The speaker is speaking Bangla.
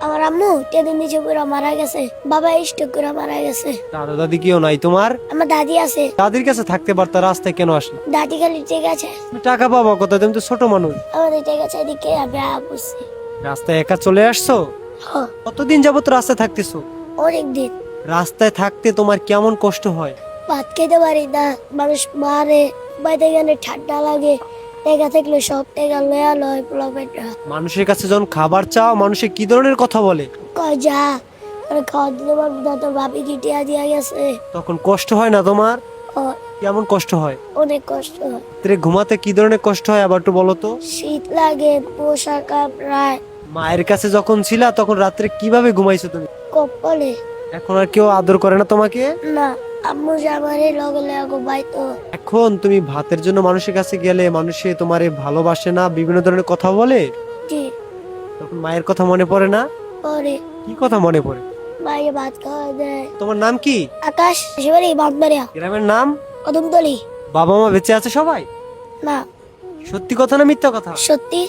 আমার আম্মু টেনে নিচে করে মারা গেছে, বাবা স্ট্রোক করে মারা গেছে। দাদা দাদি কেউ নাই তোমার? আমার দাদি আছে। দাদির কাছে থাকতে পারতা, রাস্তায় কেন আসলে? দাদি খালি ঠিক আছে, তুমি টাকা পাবো কোথা? তুমি তো ছোট মানুষ। আমাদের ঠিক আছে, এদিকে আমি বুঝছি। রাস্তায় একা চলে আসছো? কতদিন যাবত রাস্তায় থাকতেছো? অনেক দিন। রাস্তায় থাকতে তোমার কেমন কষ্ট হয়? ভাত খেতে পারি না, মানুষ মারে, বাইরে গেলে ঠান্ডা লাগে, টেকা থাকলে সব টেকা লয়া লয় পোলাপেটা। মানুষের কাছে যখন খাবার চাও, মানুষে কি ধরনের কথা বলে? কয় যা আর খাওয়া দিতে পারবো না, তো ভাবি কি টিয়া দিয়া গেছে। তখন কষ্ট হয় না তোমার? ও, কেমন কষ্ট হয়? অনেক কষ্ট হয়। রাত্রে ঘুমাতে কি ধরনের কষ্ট হয় আবার একটু বলো তো। শীত লাগে, পোশাক কাপড়ায়। মায়ের কাছে যখন ছিলা তখন রাত্রে কিভাবে ঘুমাইছো তুমি? কপালে এখন আর কেউ আদর করে না তোমাকে? না, আম্মু জামারে লগে লাগো বাইতো। এখন তুমি ভাতের জন্য মানুষের কাছে গেলে মানুষে তোমারে ভালোবাসে না, বিভিন্ন ধরনের কথা বলে, জি, তখন মায়ের কথা মনে পড়ে না? পরে কি কথা মনে পড়ে? মায়ে ভাত খাওয়া দেয়। তোমার নাম কি? আকাশ, শিবারি, বাগবাড়িয়া, গ্রামের নাম? কদমতলি। বাবা মা বেঁচে আছে সবাই? না, সত্যি কথা না মিথ্যা কথা? সত্যি।